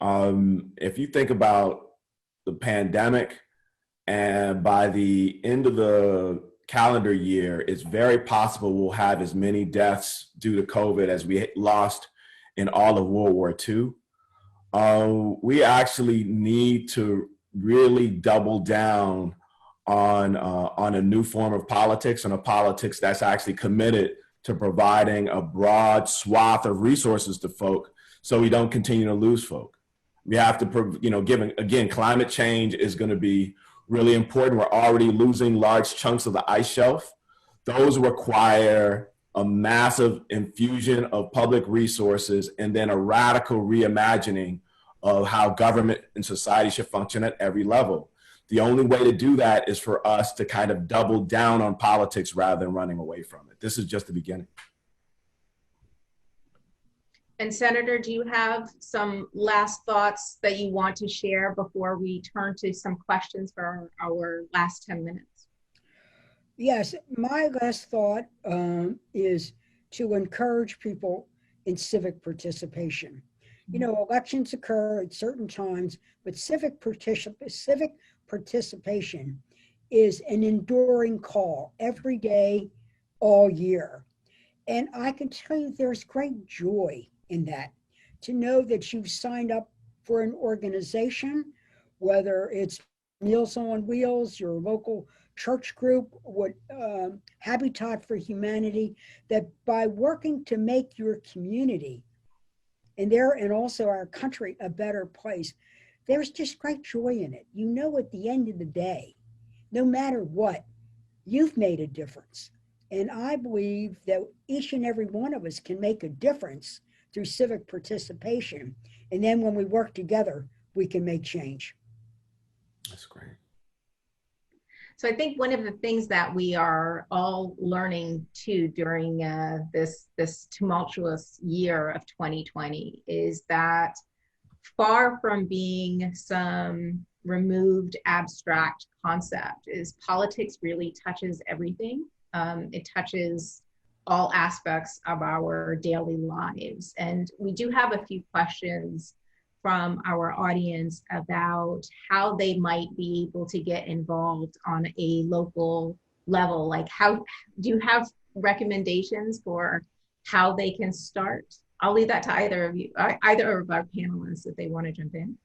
If you think about the pandemic, and by the end of the calendar year, it's very possible we'll have as many deaths due to COVID as we lost in all of World War II. We actually need to really double down on a new form of politics, and a politics that's actually committed to providing a broad swath of resources to folk so we don't continue to lose folk. We have to, given, again, climate change is going to be really important. We're already losing large chunks of the ice shelf. Those require a massive infusion of public resources and then a radical reimagining of how government and society should function at every level. The only way to do that is for us to kind of double down on politics rather than running away from it. This is just the beginning. And Senator, do you have some last thoughts that you want to share before we turn to some questions for our last 10 minutes? Yes, my last thought is to encourage people in civic participation. Elections occur at certain times, but civic participation is an enduring call every day, all year. And I can tell you there's great joy in that, to know that you've signed up for an organization, whether it's Meals on Wheels, your local church group, Habitat for Humanity, that by working to make your community and also our country a better place, there's just great joy in it. At the end of the day, no matter what, you've made a difference. And I believe that each and every one of us can make a difference through civic participation. And then when we work together, we can make change. That's great. So I think one of the things that we are all learning too during this tumultuous year of 2020 is that far from being some removed abstract concept, is politics really touches everything. It touches all aspects of our daily lives. And we do have a few questions from our audience about how they might be able to get involved on a local level. Like, how do you have recommendations for how they can start? I'll leave that to either of you, either of our panelists, if they want to jump in.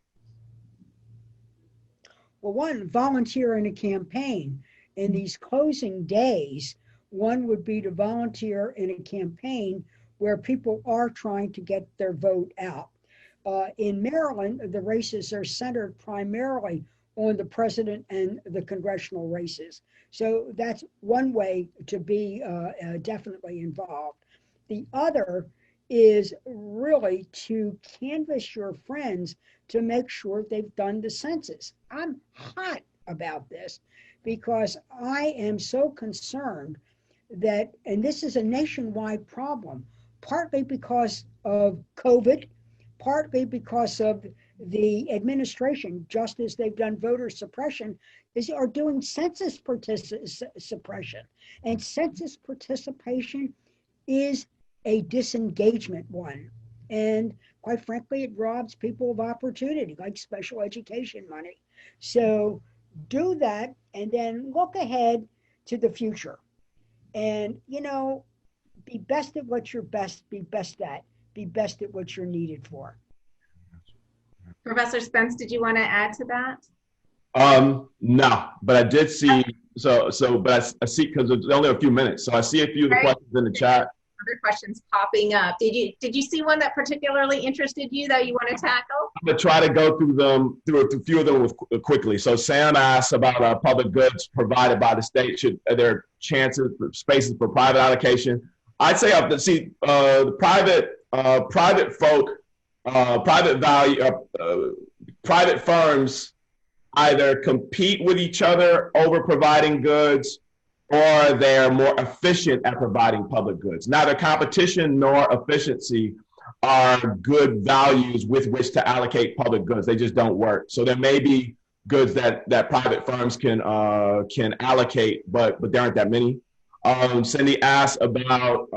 Well, one, volunteer in a campaign. In these closing days, one would be to volunteer in a campaign where people are trying to get their vote out. In Maryland, the races are centered primarily on the president and the congressional races. So that's one way to be definitely involved. The other is really to canvass your friends to make sure they've done the census. I'm hot about this because I am so concerned that, and this is a nationwide problem, partly because of COVID, partly because of the administration, just as they've done voter suppression, are doing census suppression. And census participation is a disengagement one. And quite frankly, it robs people of opportunity, like special education money. So do that and then look ahead to the future. And, be best at what you're best, be best at what you're needed for. Professor Spence, did you want to add to that? No, but I did see, but I see, because there's only a few minutes, so I see a few of the questions in the chat. Other questions popping up. Did you see one that particularly interested you that you want to tackle? I'm gonna try to go through a few of them quickly. So Sam asks about public goods provided by the state. Should are there chances for spaces for private allocation? I'd say the private folk, private firms either compete with each other over providing goods, or they're more efficient at providing public goods. Neither competition nor efficiency are good values with which to allocate public goods. They just don't work. So there may be goods that private firms can allocate, but there aren't that many. Cindy asked about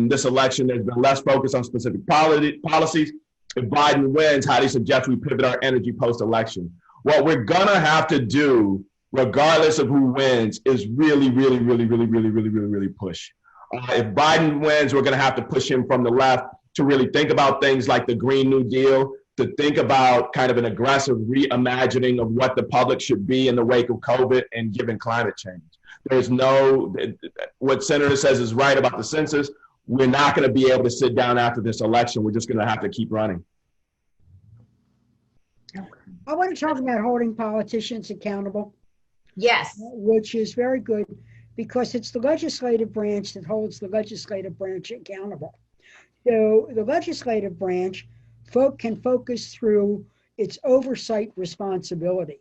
this election. There's been less focus on specific policies. If Biden wins, how do you suggest we pivot our energy post-election? What we're gonna have to do, regardless of who wins, is really push. If Biden wins, we're gonna have to push him from the left to really think about things like the Green New Deal, to think about kind of an aggressive reimagining of what the public should be in the wake of COVID and given climate change. What Senator says is right about the census. We're not going to be able to sit down after this election. We're just going to have to keep running. I want to talk about holding politicians accountable. Yes. Which is very good, because it's the legislative branch that holds the legislative branch accountable. So the legislative branch can focus through its oversight responsibility.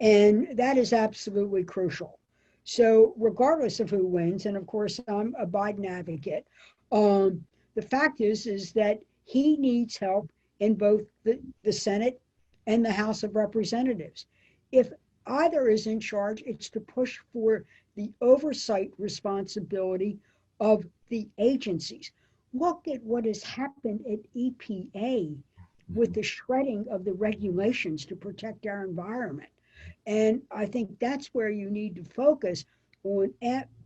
And that is absolutely crucial. So regardless of who wins, and of course I'm a Biden advocate, the fact is that he needs help in both the Senate and the House of Representatives. If either is in charge, it's to push for the oversight responsibility of the agencies. Look at what has happened at EPA with the shredding of the regulations to protect our environment. And I think that's where you need to focus on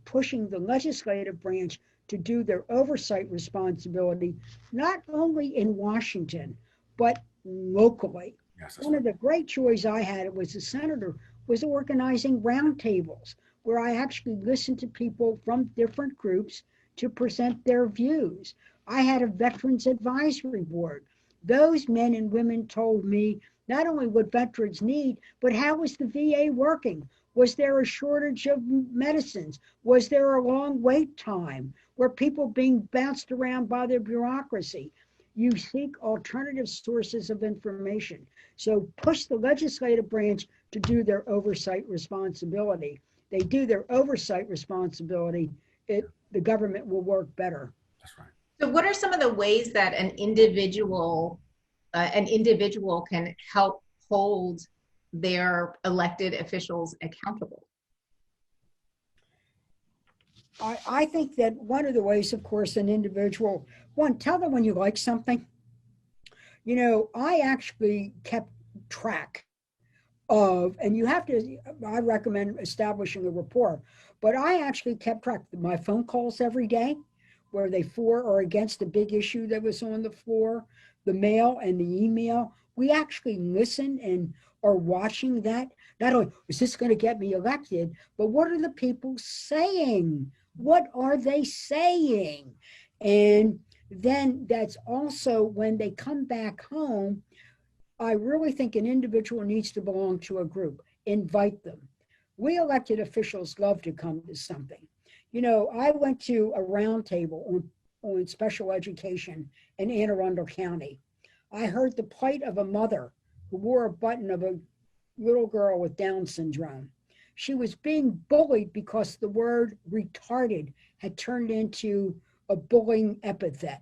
pushing the legislative branch to do their oversight responsibility, not only in Washington, but locally. Yes, one of the great joys I had as a senator was organizing roundtables, where I actually listened to people from different groups to present their views. I had a Veterans Advisory Board. Those men and women told me not only what veterans need, but how was the VA working? Was there a shortage of medicines? Was there a long wait time? Were people being bounced around by the bureaucracy? You seek alternative sources of information. So push the legislative branch to do their oversight responsibility. They do their oversight responsibility, the government will work better. That's right. So what are some of the ways that an individual can help hold their elected officials accountable? I think that one of the ways, of course, an individual, tell them when you like something. You know, I actually kept track of, and I recommend establishing a rapport, but I actually kept track of my phone calls every day, were they for or against a big issue that was on the floor, the mail and the email. We actually listen and are watching that. Not only is this going to get me elected, but what are the people saying? What are they saying? And then that's also when they come back home, I really think an individual needs to belong to a group. Invite them. We elected officials love to come to something. You know, I went to a roundtable on special education in Anne Arundel County. I heard the plight of a mother who wore a button of a little girl with Down syndrome. She was being bullied because the word retarded had turned into a bullying epithet.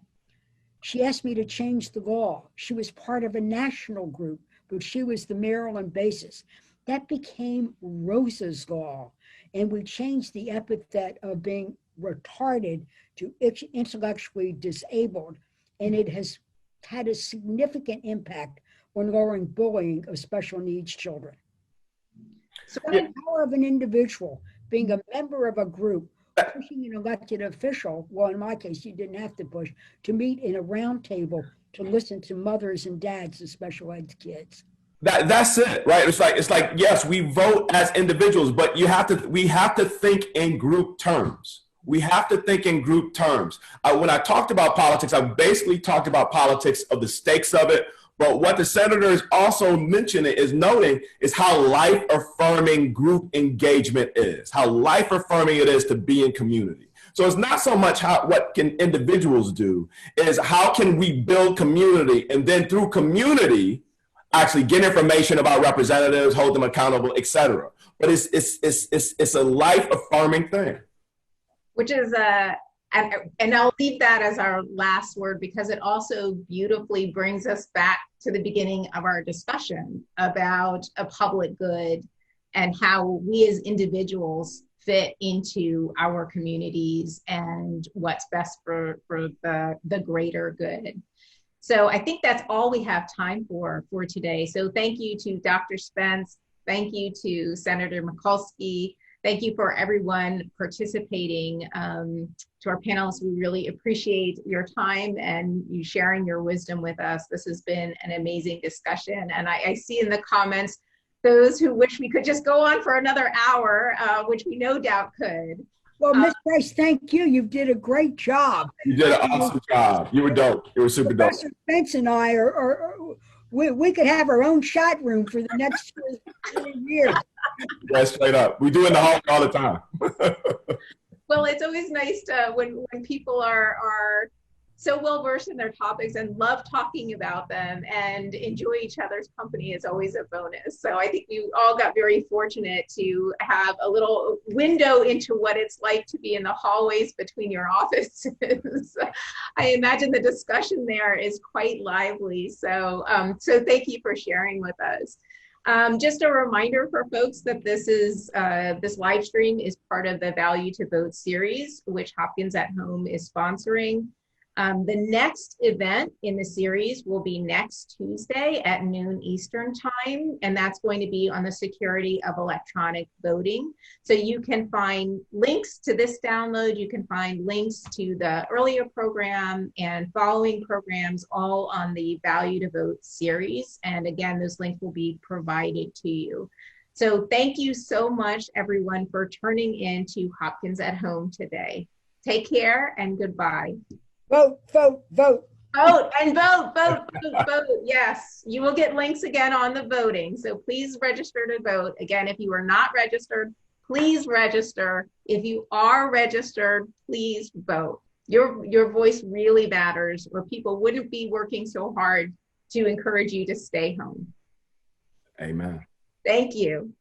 She asked me to change the law. She was part of a national group, but she was the Maryland basis. That became Rosa's Law, and we changed the epithet of being retarded to intellectually disabled, and it has had a significant impact on lowering bullying of special needs children. So the power of an individual, being a member of a group, pushing an elected official, well, in my case, you didn't have to push, to meet in a round table to listen to mothers and dads of special ed kids. That's it, right? It's like yes, we vote as individuals, but we have to think in group terms. We have to think in group terms. When I talked about politics, I basically talked about politics of the stakes of it. But what the senator is also mentioning is noting is how life-affirming group engagement is, how life-affirming it is to be in community. So it's not so much what can individuals do, is how can we build community, and then through community, actually get information about representatives, hold them accountable, etc. But it's a life affirming thing. Which is and I'll leave that as our last word, because it also beautifully brings us back to the beginning of our discussion about a public good and how we as individuals fit into our communities and what's best for the greater good. So I think that's all we have time for today. So thank you to Dr. Spence. Thank you to Senator Mikulski. Thank you for everyone participating. To our panelists, we really appreciate your time and you sharing your wisdom with us. This has been an amazing discussion. And I see in the comments those who wish we could just go on for another hour, which we no doubt could. Well, Ms. Price, thank you. You did a great job. You did an awesome job. You were dope. You were super dope. Professor Spence and I we could have our own shot room for the next 3 years. Yeah, straight up. We do it in the hall all the time. Well, it's always nice to when people are so well versed in their topics and love talking about them and enjoy each other's company is always a bonus. So I think you all got very fortunate to have a little window into what it's like to be in the hallways between your offices. I imagine the discussion there is quite lively. So, so thank you for sharing with us. Just a reminder for folks that this live stream is part of the Value to Vote series, which Hopkins at Home is sponsoring. The next event in the series will be next Tuesday at noon Eastern time, and that's going to be on the security of electronic voting. So you can find links to this download, you can find links to the earlier program and following programs all on the Value to Vote series. And again, those links will be provided to you. So thank you so much, everyone, for turning in to Hopkins at Home today. Take care and goodbye. Vote, vote, vote. Vote and vote, vote, vote, vote. Yes, you will get links again on the voting. So please register to vote. Again, if you are not registered, please register. If you are registered, please vote. Your voice really matters, or people wouldn't be working so hard to encourage you to stay home. Amen. Thank you.